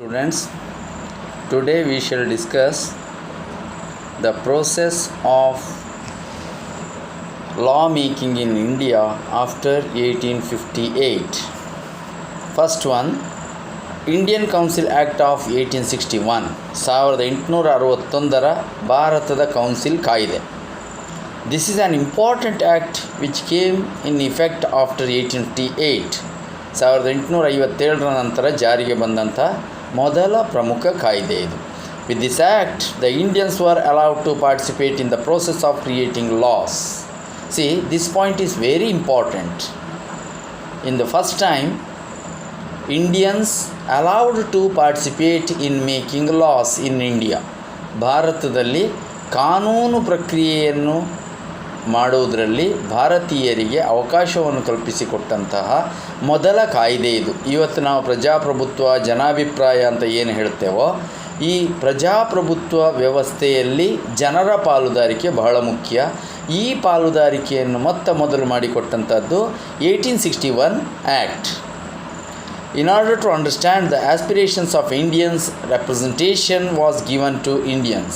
Students, today we shall discuss the process of law making in India after 1858. First one, Indian Council Act of 1861, 1861 ಭಾರತದ council ಕಾಯ್ದೆ. This is an important act which came in effect after 1858. 1857 ನಂತರ ಜಾರಿಗೆ ಬಂದಂಥ ಮೊದಲ ಪ್ರಮುಖ ಕಾಯ್ದೆ ಇದು. With this act, the Indians were allowed to participate in the process of creating laws. See, this point is very important. In the first time, Indians allowed to participate in making laws in India. ಭಾರತದಲ್ಲಿ ಕಾನೂನು ಪ್ರಕ್ರಿಯೆಯನ್ನು ಮಾಡುವುದರಲ್ಲಿ ಭಾರತೀಯರಿಗೆ ಅವಕಾಶವನ್ನು ಕಲ್ಪಿಸಿಕೊಟ್ಟಂತಹ ಮೊದಲ ಕಾಯ್ದೆ ಇದು. ಇವತ್ತು ನಾವು ಪ್ರಜಾಪ್ರಭುತ್ವ ಜನಾಭಿಪ್ರಾಯ ಅಂತ ಏನು ಹೇಳ್ತೇವೋ, ಈ ಪ್ರಜಾಪ್ರಭುತ್ವ ವ್ಯವಸ್ಥೆಯಲ್ಲಿ ಜನರ ಪಾಲುದಾರಿಕೆ ಬಹಳ ಮುಖ್ಯ. ಈ ಪಾಲುದಾರಿಕೆಯನ್ನು ಮೊದಲು ಮಾಡಿಕೊಟ್ಟಂಥದ್ದು 1861 act. In order to understand the aspirations of Indians, representation was given to Indians.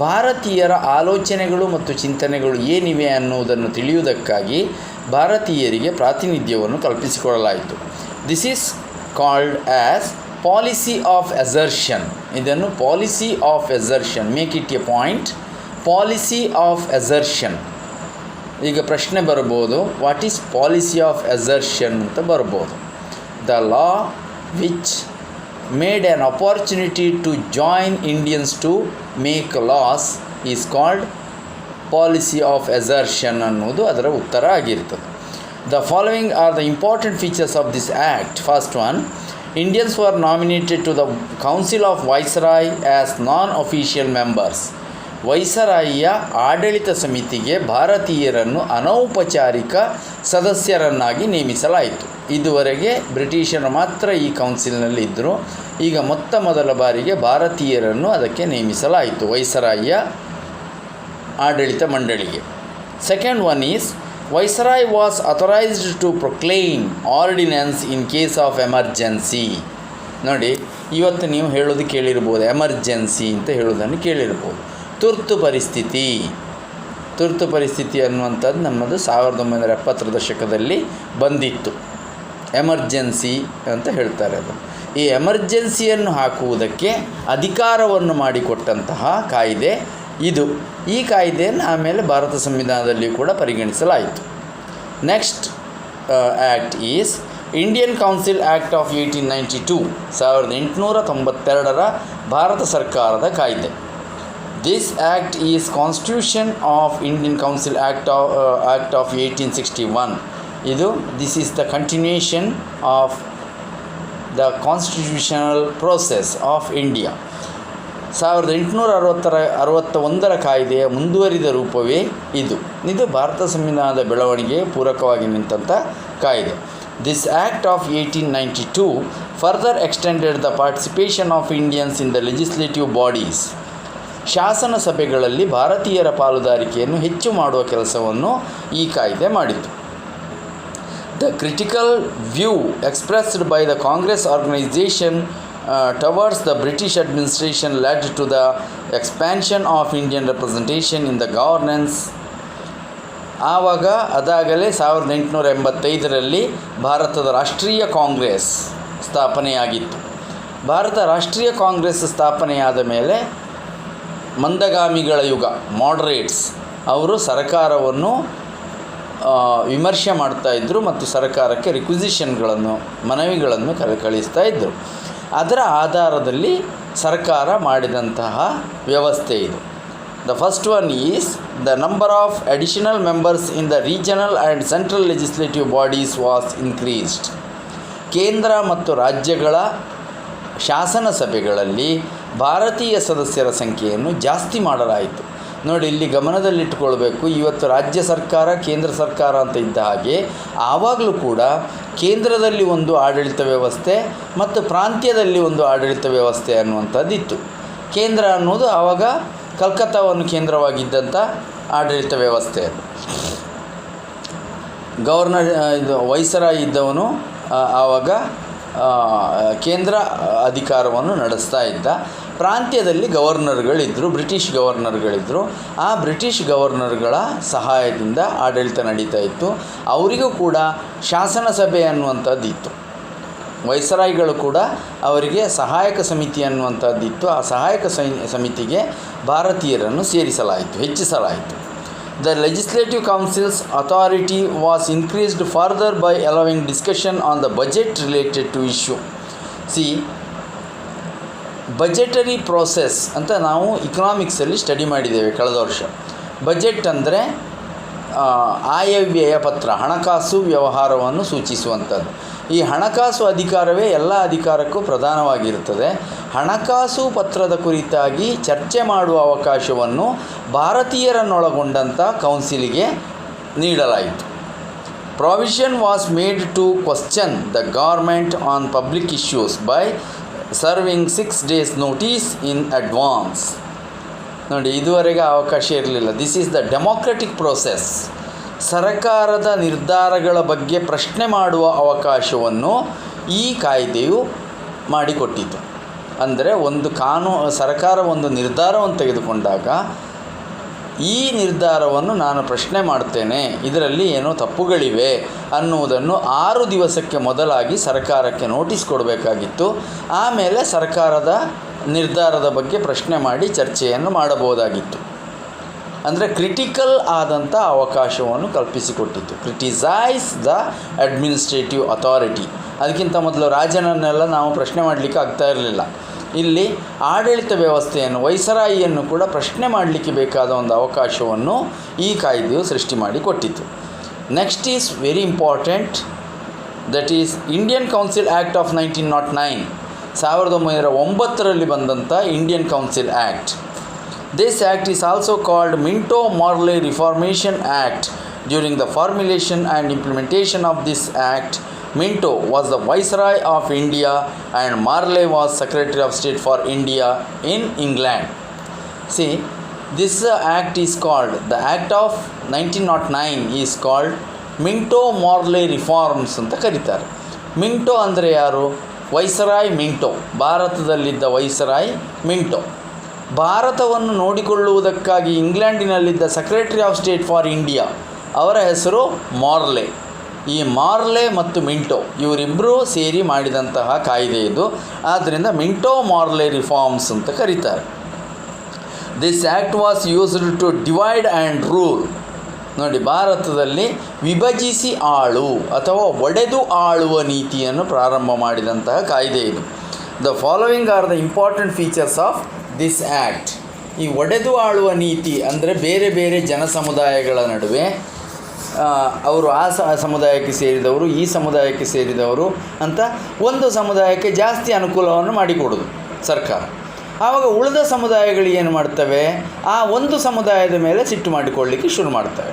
ಭಾರತೀಯರ ಆಲೋಚನೆಗಳು ಮತ್ತು ಚಿಂತನೆಗಳು ಏನಿವೆ ಅನ್ನುವುದನ್ನು ತಿಳಿಯುವುದಕ್ಕಾಗಿ ಭಾರತೀಯರಿಗೆ ಪ್ರಾತಿನಿಧ್ಯವನ್ನು ಕಲ್ಪಿಸಿಕೊಡಲಾಯಿತು. This is called as policy of assertion. ಇದನ್ನು policy of assertion, make it a point, policy of assertion. ಈಗ ಪ್ರಶ್ನೆ ಬರ್ಬೋದು, what is policy of assertion ಅಂತ ಬರ್ಬೋದು. The law which made an opportunity to join Indians to make laws is called policy of assertion ಅನ್ನೋದು ಅದರ ಉತ್ತರ ಆಗಿರ್ತದೆ. The following are the important features of this act. First one, Indians were nominated to the Council of Viceroy as non-official members. ವೈಸರಾಯಿಯ ಆಡಳಿತ ಸಮಿತಿಗೆ ಭಾರತೀಯರನ್ನು ಅನೌಪಚಾರಿಕ ಸದಸ್ಯರನ್ನಾಗಿ ನೇಮಿಸಲಾಯಿತು. ಇದುವರೆಗೆ ಬ್ರಿಟಿಷರು ಮಾತ್ರ ಈ ಕೌನ್ಸಿಲ್ನಲ್ಲಿ ಇದ್ದರು. ಈಗ ಮೊದಲ ಬಾರಿಗೆ ಭಾರತೀಯರನ್ನು ಅದಕ್ಕೆ ನೇಮಿಸಲಾಯಿತು, ವೈಸರಾಯಿಯ ಆಡಳಿತ ಮಂಡಳಿಗೆ. Second one is, viceroy was authorised to proclaim ordinance in case of emergency. ನೋಡಿ, ಇವತ್ತು ನೀವು ಹೇಳೋದು ಕೇಳಿರ್ಬೋದು, ಎಮರ್ಜೆನ್ಸಿ ಅಂತ ಹೇಳೋದನ್ನು ಕೇಳಿರ್ಬೋದು. ತುರ್ತು ಪರಿಸ್ಥಿತಿ ಅನ್ನುವಂಥದ್ದು ನಮ್ಮದು 1970 ದಶಕದಲ್ಲಿ ಬಂದಿತ್ತು. ಎಮರ್ಜೆನ್ಸಿ ಅಂತ ಹೇಳ್ತಾರೆ ಅದು. ಈ ಎಮರ್ಜೆನ್ಸಿಯನ್ನು ಹಾಕುವುದಕ್ಕೆ ಅಧಿಕಾರವನ್ನು ಮಾಡಿಕೊಟ್ಟಂತಹ ಕಾಯ್ದೆ ಇದು. ಈ ಕಾಯ್ದೆಯನ್ನು ಆಮೇಲೆ ಭಾರತ ಸಂವಿಧಾನದಲ್ಲಿ ಕೂಡ ಪರಿಗಣಿಸಲಾಯಿತು. Next act is Indian council act of 1892, 1892 Bharata ಸರ್ಕಾರದ ಕಾಯ್ದೆ. This act is Constitution of Indian Council Act of 1861. This is the continuation of the constitutional process of India. 1861 ಕಾಯ್ದೆಯ ಮುಂದುವರಿದ ರೂಪವೇ ಇದು ಭಾರತ ಸಂವಿಧಾನದ ಬೆಳವಣಿಗೆಗೆ ಪೂರಕವಾಗಿ ನಿಂತಹ ಕಾಯ್ದೆ. This act of 1892 further extended the participation of Indians in the legislative bodies. ಶಾಸನ ಸಭೆಗಳಲ್ಲಿ ಭಾರತೀಯರ ಪಾಲುದಾರಿಕೆಯನ್ನು ಹೆಚ್ಚು ಮಾಡುವ ಕೆಲಸವನ್ನು ಈ ಕಾಯ್ದೆ ಮಾಡಿತು. The critical view expressed by the Congress organization towards the British administration led to the expansion of Indian representation in the governance. ಅದಾಗಲೇ 1885 ಭಾರತದ ರಾಷ್ಟ್ರೀಯ ಕಾಂಗ್ರೆಸ್ ಸ್ಥಾಪನೆಯಾಗಿತ್ತು. ಭಾರತ ರಾಷ್ಟ್ರೀಯ ಕಾಂಗ್ರೆಸ್ ಸ್ಥಾಪನೆಯಾದ ಮೇಲೆ ಮಂದಗಾಮಿಗಳ ಯುಗ, ಮಾಡರೇಟ್ಸ್, ಅವರು ಸರ್ಕಾರವನ್ನು ವಿಮರ್ಶೆ ಮಾಡ್ತಾಯಿದ್ರು ಮತ್ತು ಸರ್ಕಾರಕ್ಕೆ ರಿಕ್ವಿಸಿಷನ್ಗಳನ್ನು, ಮನವಿಗಳನ್ನು ಕಳಿಸ್ತಾ ಇದ್ದರು. ಅದರ ಆಧಾರದಲ್ಲಿ ಸರ್ಕಾರ ಮಾಡಿದಂತಹ ವ್ಯವಸ್ಥೆ ಇದು. The first one is the number of additional members in the regional and central legislative bodies was increased. ಕೇಂದ್ರ ಮತ್ತು ರಾಜ್ಯಗಳ ಶಾಸನ ಸಭೆಗಳಲ್ಲಿ ಭಾರತೀಯ ಸದಸ್ಯರ ಸಂಖ್ಯೆಯನ್ನು ಜಾಸ್ತಿ ಮಾಡಲಾಯಿತು. ನೋಡಿ, ಇಲ್ಲಿ ಗಮನದಲ್ಲಿಟ್ಟುಕೊಳ್ಬೇಕು, ಇವತ್ತು ರಾಜ್ಯ ಸರ್ಕಾರ ಕೇಂದ್ರ ಸರ್ಕಾರ ಅಂತ ಇದ್ದ ಹಾಗೆ ಆವಾಗಲೂ ಕೂಡ ಕೇಂದ್ರದಲ್ಲಿ ಒಂದು ಆಡಳಿತ ವ್ಯವಸ್ಥೆ ಮತ್ತು ಪ್ರಾಂತ್ಯದಲ್ಲಿ ಒಂದು ಆಡಳಿತ ವ್ಯವಸ್ಥೆ ಅನ್ನುವಂಥದ್ದಿತ್ತು. ಕೇಂದ್ರ ಅನ್ನೋದು ಆವಾಗ ಕಲ್ಕತ್ತಾವನ್ನು ಕೇಂದ್ರವಾಗಿದ್ದಂಥ ಆಡಳಿತ ವ್ಯವಸ್ಥೆ. ಗವರ್ನರ್ ವೈಸರಾಯ್ ಇದ್ದವನು ಆವಾಗ ಕೇಂದ್ರ ಅಧಿಕಾರವನ್ನು ನಡೆಸ್ತಾ ಇದ್ದ. ಪ್ರಾಂತ್ಯದಲ್ಲಿ ಗವರ್ನರ್ಗಳಿದ್ದರು, ಬ್ರಿಟಿಷ್ ಗವರ್ನರ್ಗಳಿದ್ದರು. ಆ ಬ್ರಿಟಿಷ್ ಗವರ್ನರ್ಗಳ ಸಹಾಯದಿಂದ ಆಡಳಿತ ನಡೀತಾ ಇತ್ತು. ಅವರಿಗೂ ಕೂಡ ಶಾಸನ ಸಭೆ ಅನ್ನುವಂಥದ್ದಿತ್ತು. ವೈಸರಾಯ್ಗಳು ಕೂಡ ಅವರಿಗೆ ಸಹಾಯಕ ಸಮಿತಿ ಅನ್ನುವಂಥದ್ದಿತ್ತು. ಆ ಸಹಾಯಕ ಸಮಿತಿಗೆ ಭಾರತೀಯರನ್ನು ಸೇರಿಸಲಾಯಿತು, ಹೆಚ್ಚಿಸಲಾಯಿತು. The Legislative Council's authority was increased further by allowing discussion on the budget related to issue. See, budgetary process ಅಂತ ನಾವು ಇಕನಾಮಿಕ್ಸಲ್ಲಿ ಸ್ಟಡಿ ಮಾಡಿದ್ದೇವೆ ಕಳೆದ ವರ್ಷ. ಬಜೆಟ್ ಅಂದರೆ ಆಯವ್ಯಯ ಪತ್ರ, ಹಣಕಾಸು ವ್ಯವಹಾರವನ್ನು ಸೂಚಿಸುವಂಥದ್ದು. ಈ ಹಣಕಾಸು ಅಧಿಕಾರವೇ ಎಲ್ಲ ಅಧಿಕಾರಕ್ಕೂ ಪ್ರಧಾನವಾಗಿರುತ್ತದೆ. ಹಣಕಾಸು ಪತ್ರದ ಕುರಿತಾಗಿ ಚರ್ಚೆ ಮಾಡುವ ಅವಕಾಶವನ್ನು ಭಾರತೀಯರನ್ನೊಳಗೊಂಡಂಥ ಕೌನ್ಸಿಲಿಗೆ ನೀಡಲಾಯಿತು. Provision was made to question the government on public issues by serving 6 days notice in advance. ನೋಡಿ, ಇದುವರೆಗೆ ಅವಕಾಶ ಇರಲಿಲ್ಲ. This is the democratic process. ಸರಕಾರದ ನಿರ್ಧಾರಗಳ ಬಗ್ಗೆ ಪ್ರಶ್ನೆ ಮಾಡುವ ಅವಕಾಶವನ್ನು ಈ ಕಾಯ್ದೆಯು ಮಾಡಿಕೊಟ್ಟಿತು. ಅಂದರೆ ಸರ್ಕಾರ ಒಂದು ನಿರ್ಧಾರವನ್ನು ತೆಗೆದುಕೊಂಡಾಗ ಈ ನಿರ್ಧಾರವನ್ನು ನಾನು ಪ್ರಶ್ನೆ ಮಾಡ್ತೇನೆ, ಇದರಲ್ಲಿ ಏನೋ ತಪ್ಪುಗಳಿವೆ ಅನ್ನುವುದನ್ನು 6 ದಿವಸಕ್ಕೆ ಮೊದಲಾಗಿ ಸರ್ಕಾರಕ್ಕೆ ನೋಟಿಸ್ ಕೊಡಬೇಕಾಗಿತ್ತು. ಆಮೇಲೆ ಸರ್ಕಾರದ ನಿರ್ಧಾರದ ಬಗ್ಗೆ ಪ್ರಶ್ನೆ ಮಾಡಿ ಚರ್ಚೆಯನ್ನು ಮಾಡಬಹುದಾಗಿತ್ತು. ಅಂದರೆ ಕ್ರಿಟಿಕಲ್ ಆದಂಥ ಅವಕಾಶವನ್ನು ಕಲ್ಪಿಸಿಕೊಟ್ಟಿತ್ತು. Criticise the administrative authority. ಅದಕ್ಕಿಂತ ಮೊದಲು ರಾಜನನ್ನೆಲ್ಲ ನಾವು ಪ್ರಶ್ನೆ ಮಾಡಲಿಕ್ಕೆ ಆಗ್ತಾ ಇರಲಿಲ್ಲ. ಇಲ್ಲಿ ಆಡಳಿತ ವ್ಯವಸ್ಥೆಯನ್ನು, ವೈಸರಾಯಿಯನ್ನು ಕೂಡ ಪ್ರಶ್ನೆ ಮಾಡಲಿಕ್ಕೆ ಬೇಕಾದ ಒಂದು ಅವಕಾಶವನ್ನು ಈ ಕಾಯ್ದೆಯು ಸೃಷ್ಟಿ ಮಾಡಿ ಕೊಟ್ಟಿತು. Next is very important, that is Indian council act of 1909. 1909ರಲ್ಲಿ ಬಂದಂಥ Indian council act. This act is also called Minto-Morley Reformation Act. During the formulation and implementation of this act, Minto was the Viceroy of India and Morley was Secretary of State for India in England. See, this act is called, the Act of 1909 is called Minto-Morley Reforms ಅಂತ ಕರೀತಾರೆ. Minto ಅಂದರೆ ಯಾರು? Viceroy Minto. ಭಾರತದಲ್ಲಿದ್ದ viceroy Minto. ಭಾರತವನ್ನು ನೋಡಿಕೊಳ್ಳುವುದಕ್ಕಾಗಿ ಇಂಗ್ಲೆಂಡಿನಲ್ಲಿದ್ದ secretary of state for India, ಅವರ ಹೆಸರು ಮಾರ್ಲೆ. ಈ ಮಾರ್ಲೆ ಮತ್ತು ಮಿಂಟೋ ಇವರಿಬ್ಬರೂ ಸೇರಿ ಮಾಡಿದಂತಹ ಕಾಯ್ದೆ ಇದು. ಆದ್ದರಿಂದ ಮಿಂಟೋ ಮಾರ್ಲೆ ರಿಫಾರ್ಮ್ಸ್ ಅಂತ ಕರೀತಾರೆ. This act was used to divide and rule. ನೋಡಿ, ಭಾರತದಲ್ಲಿ ವಿಭಜಿಸಿ ಆಳು ಅಥವಾ ಒಡೆದು ಆಳುವ ನೀತಿಯನ್ನು ಪ್ರಾರಂಭ ಮಾಡಿದಂತಹ ಕಾಯ್ದೆ ಇದು. The following are the important features of this act. ಈ ಒಡೆದು ಆಳುವ ನೀತಿ ಅಂದರೆ ಬೇರೆ ಬೇರೆ ಜನ ಸಮುದಾಯಗಳ ನಡುವೆ ಅವರು ಆ ಸಮುದಾಯಕ್ಕೆ ಸೇರಿದವರು, ಈ ಸಮುದಾಯಕ್ಕೆ ಸೇರಿದವರು ಅಂತ ಒಂದು ಸಮುದಾಯಕ್ಕೆ ಜಾಸ್ತಿ ಅನುಕೂಲವನ್ನು ಮಾಡಿಕೊಡೋದು ಸರ್ಕಾರ. ಆವಾಗ ಉಳಿದ ಸಮುದಾಯಗಳು ಏನು ಮಾಡ್ತವೆ? ಆ ಒಂದು ಸಮುದಾಯದ ಮೇಲೆ ಸಿಟ್ಟು ಮಾಡಿಕೊಳ್ಳಲಿಕ್ಕೆ ಶುರು ಮಾಡ್ತವೆ.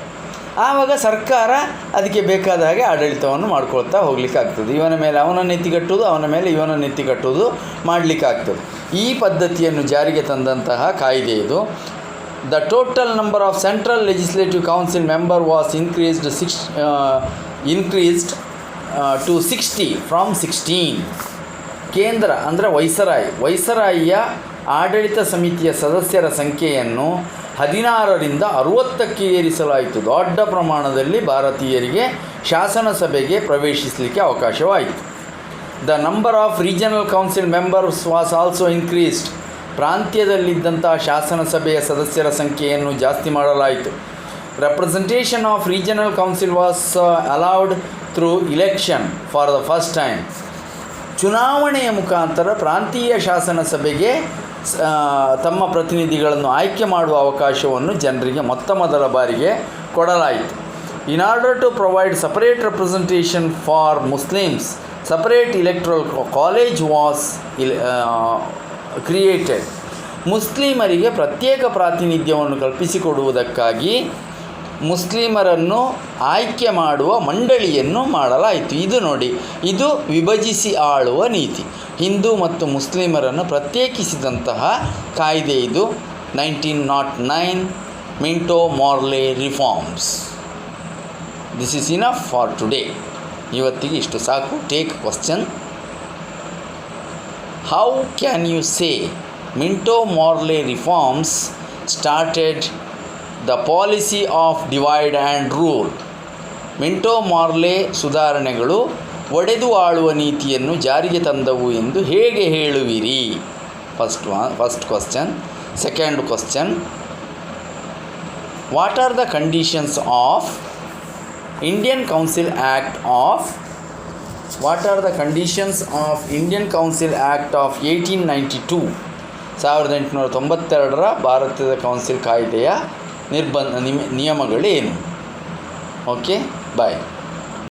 ಆವಾಗ ಸರ್ಕಾರ ಅದಕ್ಕೆ ಬೇಕಾದ ಹಾಗೆ ಆಡಳಿತವನ್ನು ಮಾಡ್ಕೊಳ್ತಾ ಹೋಗಲಿಕ್ಕಾಗ್ತದೆ. ಇವನ ಮೇಲೆ ಅವನನ್ನು ಎತ್ತಿಕಟ್ಟುವುದು, ಅವನ ಮೇಲೆ ಇವನನ್ನು ಎತ್ತಿಕಟ್ಟುವುದು ಮಾಡಲಿಕ್ಕಾಗ್ತದೆ. ಈ ಪದ್ಧತಿಯನ್ನು ಜಾರಿಗೆ ತಂದಂತಹ ಕಾಯ್ದೆ ಇದು. The total number of central legislative council member was increased to 60 from 16. ಕೇಂದ್ರ ಅಂದರೆ ವೈಸರಾಯಿಯ ಆಡಳಿತ ಸಮಿತಿಯ ಸದಸ್ಯರ ಸಂಖ್ಯೆಯನ್ನು 16ರಿಂದ 60ಕ್ಕೆ ಏರಿಸಲಾಯಿತು. ದೊಡ್ಡ ಪ್ರಮಾಣದಲ್ಲಿ ಭಾರತೀಯರಿಗೆ ಶಾಸನ ಸಭೆಗೆ ಪ್ರವೇಶಿಸಲಿಕ್ಕೆ ಅವಕಾಶವಾಯಿತು. The number of regional council members was also increased. ಪ್ರಾಂತ್ಯದಲ್ಲಿದ್ದಂಥ ಶಾಸನ ಸಭೆಯ ಸದಸ್ಯರ ಸಂಖ್ಯೆಯನ್ನು ಜಾಸ್ತಿ ಮಾಡಲಾಯಿತು. Representation of regional council was allowed through election for the first time. ಚುನಾವಣೆಯ ಮುಖಾಂತರ ಪ್ರಾಂತೀಯ ಶಾಸನ ಸಭೆಗೆ ತಮ್ಮ ಪ್ರತಿನಿಧಿಗಳನ್ನು ಆಯ್ಕೆ ಮಾಡುವ ಅವಕಾಶವನ್ನು ಜನರಿಗೆ ಮೊದಲ ಬಾರಿಗೆ ಕೊಡಲಾಯಿತು. In order to provide separate representation for Muslims, separate electoral college was created. ಮುಸ್ಲಿಮರಿಗೆ ಪ್ರತ್ಯೇಕ ಪ್ರಾತಿನಿಧ್ಯವನ್ನು ಕಲ್ಪಿಸಿಕೊಡುವುದಕ್ಕಾಗಿ ಮುಸ್ಲಿಮರನ್ನು ಆಯ್ಕೆ ಮಾಡುವ ಮಂಡಳಿಯನ್ನು ಮಾಡಲಾಯಿತು. ಇದು ನೋಡಿ, ಇದು ವಿಭಜಿಸಿ ಆಳುವ ನೀತಿ. ಹಿಂದೂ ಮತ್ತು ಮುಸ್ಲಿಮರನ್ನು ಪ್ರತ್ಯೇಕಿಸಿದಂತಹ ಕಾಯ್ದೆ ಇದು. 1909 Minto Morley reforms. This is enough for today. ಇವತ್ತಿಗೆ ಇಷ್ಟು ಸಾಕು. Take question. How can you say Minto Morley reforms started the policy of divide and rule? Minto Morley ಸುಧಾರಣೆಗಳು ಒಡೆದು ಆಳುವ ನೀತಿಯನ್ನು ಜಾರಿಗೆ ತಂದವು ಎಂದು ಹೇಗೆ ಹೇಳುವಿರಿ? First question. Second question, what are the conditions of Indian council act of 1892, 1892 ಭಾರತದ ಕೌನ್ಸಿಲ್ ಕಾಯ್ದೆಯ ನಿಯಮಗಳೇನು? ಓಕೆ, ಬಾಯ್.